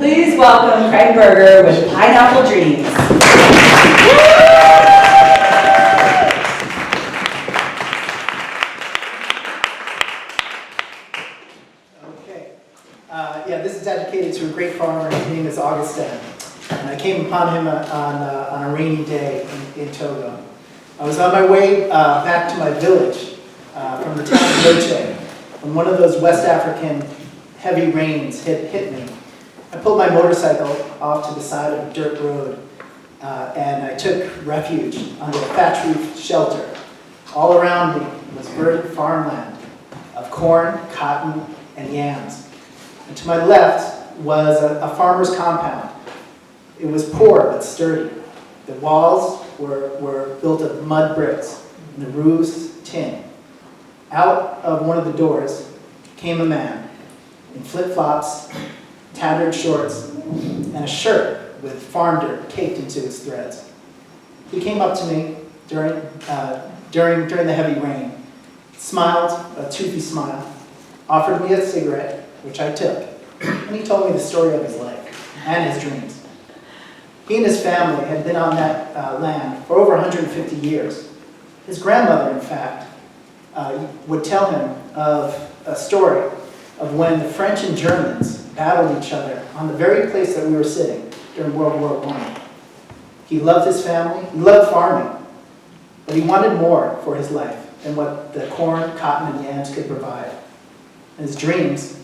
Please welcome Berger with Pineapple Dreams. Yeah, this is dedicated to a great farmer. His name is Augustin. And I came upon him on a rainy day in Togo. I was on my way back to my village from the town of Berger when one of those West African heavy rains hit me. I pulled my motorcycle off to the side of a dirt road and I took refuge under a thatch roof shelter. All around me was verdant farmland of corn, cotton, and yams. And to my left was a farmer's compound. It was poor but sturdy. The walls were built of mud bricks and the roofs tin. Out of one of the doors came a man in flip-flops, tattered shorts, and a shirt with farm dirt caked into his threads. He came up to me during the heavy rain, smiled a toothy smile, offered me a cigarette, which I took, and he told me the story of his life and his dreams. He and his family had been on that land for over 150 years. His grandmother, in fact, would tell him of a story of when the French and Germans battled each other on the very place that we were sitting during World War I. He loved his family, he loved farming, but he wanted more for his life than what the corn, cotton, and yams could provide. And his dreams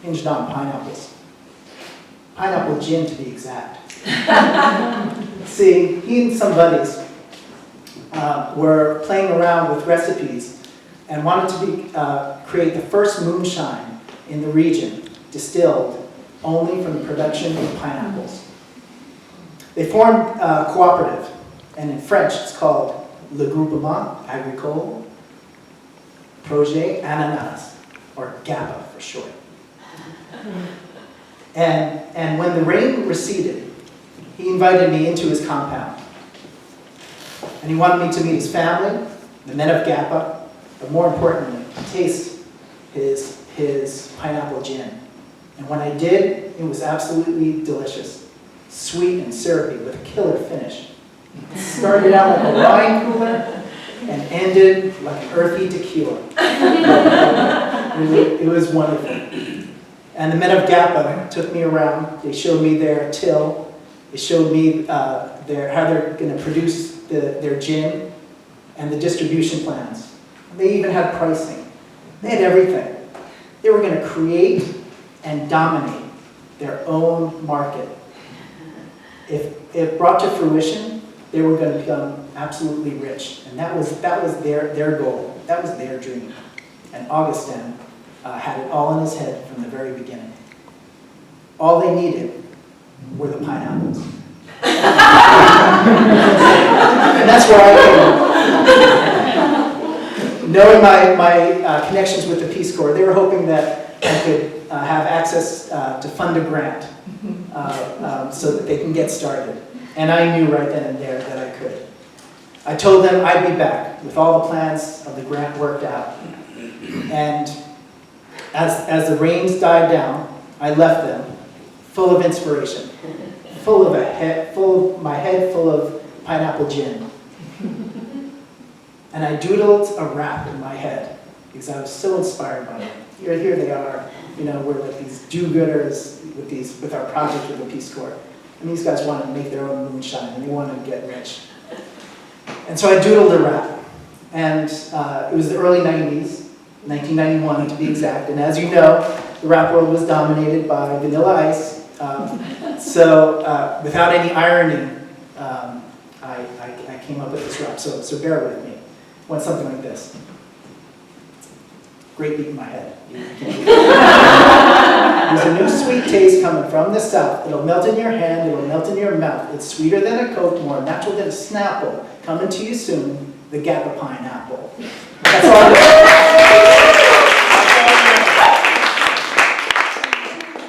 hinged on pineapples. Pineapple gin, to be exact. See, he and some buddies were playing around with recipes and wanted to create the first moonshine in the region, distilled only from the production of pineapples. They formed a cooperative, and in French it's called Le Groupement Agricole Projet Ananas, or GAPA for short. And when the rain receded, he invited me into his compound. And he wanted me to meet his family, the men of GAPA, but more importantly, to taste his pineapple gin. And when I did, it was absolutely delicious. Sweet and syrupy with a killer finish. It started out like a wine cooler and ended like an earthy tequila. It was wonderful. And the men of GAPA took me around. They showed me their till. They showed me how they're going to produce their gin and the distribution plans. They even had pricing. They had everything. They were going to create and dominate their own market. If brought to fruition, they were going to become absolutely rich. And that was their goal. That was their dream. And Augustin had it all in his head from the very beginning. All they needed were the pineapples. And that's where I came. Knowing my connections with the Peace Corps, they were hoping that I could have access to fund a grant so that they can get started. And I knew right then and there that I could. I told them I'd be back with all the plans of the grant worked out. And as the rains died down, I left them full of inspiration, my head full of pineapple gin. And I doodled a rap in my head because I was so inspired by it. Here they are, we're like these do-gooders with our project with the Peace Corps. And these guys want to make their own moonshine and they want to get rich. And so I doodled a rap. And it was the early 90s, 1991 to be exact. And as you know, the rap world was dominated by Vanilla Ice. So without any irony, I came up with this rap. So bear with me. It went something like this. Great beat in my head. There's a new sweet taste coming from the south. It'll melt in your hand, it'll melt in your mouth. It's sweeter than a Coke, more natural than a Snapple. Coming to you soon, the GAPA pineapple. That's all I know.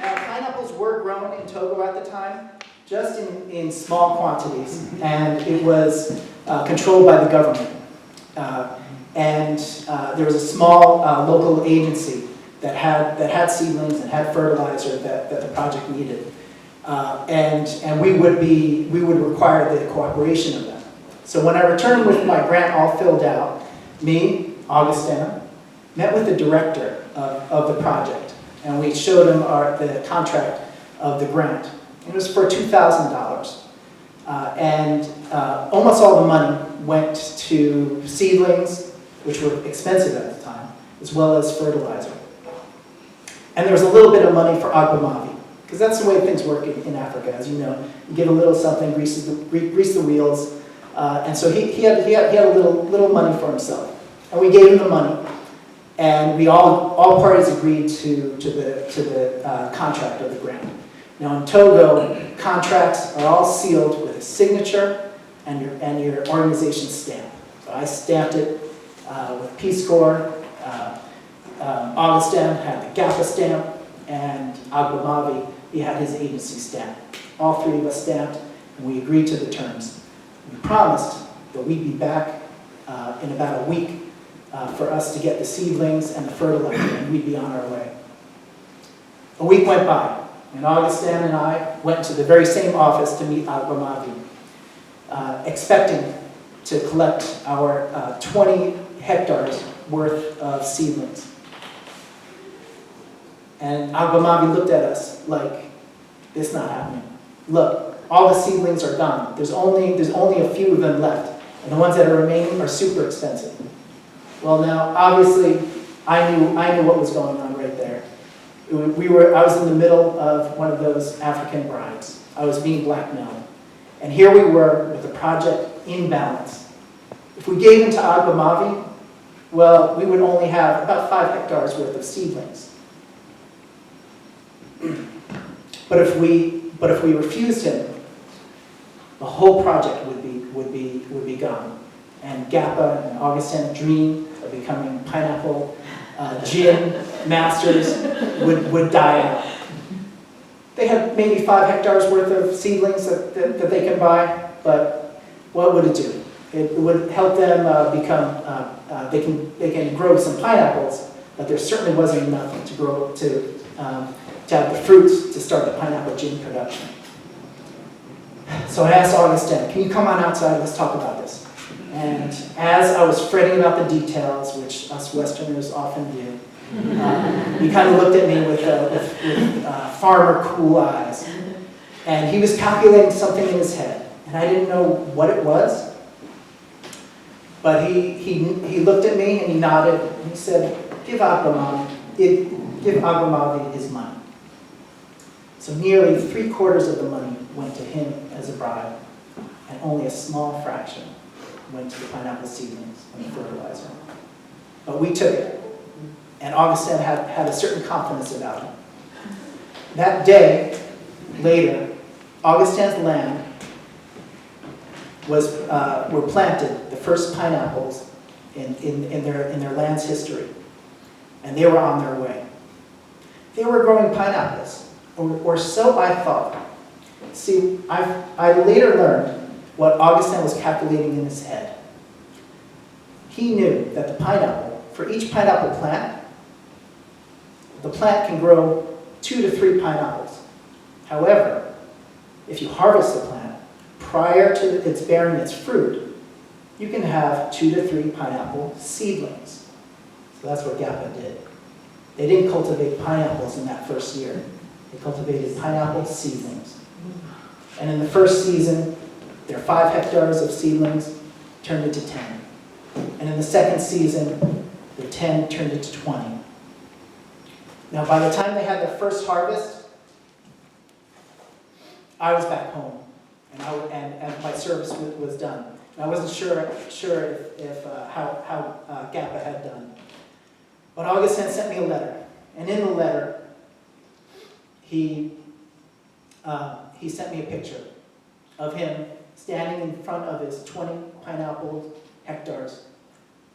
Now, pineapples were grown in Togo at the time, just in small quantities, and it was controlled by the government. There was a small local agency that had seedlings and had fertilizer that the project needed. and we would require the cooperation of them. So when I returned with my grant all filled out, me, Augustin, met with the director of the project, and we showed him the contract of the grant. It was for $2,000. And almost all the money went to seedlings, which were expensive at the time, as well as fertilizer. And there was a little bit of money for agbamavi, because that's the way things work in Africa, as you know. You give a little something, grease the wheels, and so he had a little money for himself. And we gave him the money, and we all parties agreed to the contract of the grant. Now in Togo, contracts are all sealed with a signature and your organization stamp. So I stamped it with Peace Corps. Augustin had the GAPA stamp, and Agbamavi, he had his agency stamp. All three of us stamped, and we agreed to the terms. We promised that we'd be back in about a week for us to get the seedlings and the fertilizer, and we'd be on our way. A week went by, and Augustin and I went to the very same office to meet Agbamavi, expecting to collect our 20 hectares worth of seedlings. And Agbamavi looked at us like, it's not happening. Look, all the seedlings are gone. There's only a few of them left, and the ones that are remaining are super expensive. Well, now, obviously, I knew what was going on right there. I was in the middle of one of those African brides. I was being blackmailed. And here we were with the project in balance. If we gave into Agbamavi, well, we would only have about 5 hectares worth of seedlings. But if we refused him, the whole project would be gone. And GAPA and Augustin's dream of becoming pineapple gin masters would die out. They had maybe 5 hectares worth of seedlings that they can buy, but what would it do? It would help them they can grow some pineapples, but there certainly wasn't enough to grow to have the fruits to start the pineapple gin production. So I asked Augustin, can you come on outside, let's talk about this. And as I was fretting about the details, which us Westerners often do, he kind of looked at me with farmer cool eyes. And he was calculating something in his head. And I didn't know what it was. But he looked at me and he nodded and he said, give Agbamavi his money. So nearly 3/4 of the money went to him as a bribe, and only a small fraction went to the pineapple seedlings and the fertilizer. But we took it, and Augustin had a certain confidence about him. That day, later, Augustin's land were planted, the first pineapples in their land's history, and they were on their way. They were growing pineapples, or so I thought. See, I later learned what Augustin was calculating in his head. He knew that the pineapple, for each pineapple plant, the plant can grow 2 to 3 pineapples. However, if you harvest the plant prior to its bearing its fruit, you can have 2 to 3 pineapple seedlings. So that's what GAPA did. They didn't cultivate pineapples in that first year. They cultivated pineapple seedlings. And in the first season, their 5 hectares of seedlings turned into 10. And in the second season, their 10 turned into 20. Now, by the time they had their first harvest, I was back home, and my service was done. And I wasn't sure if how GAPA had done. But Augustin sent me a letter, and in the letter, he sent me a picture of him standing in front of his 20 pineapple hectares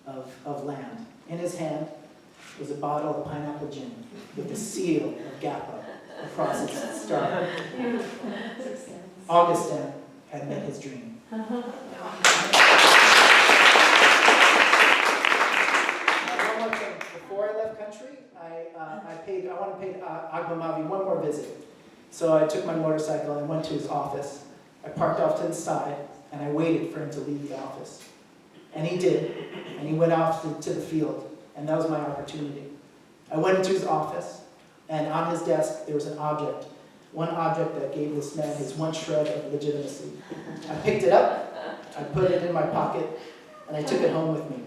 of land. In his hand was a bottle of pineapple gin with the seal of GAPA across its star. Augustin had met his dream. Before I left country, I want to pay Agbamavi one more visit. So I took my motorcycle and went to his office. I parked off to the side, and I waited for him to leave the office. And he did, and he went off to the field, and that was my opportunity. I went into his office, and on his desk there was an object, one object that gave this man his one shred of legitimacy. I picked it up, I put it in my pocket, and I took it home with me.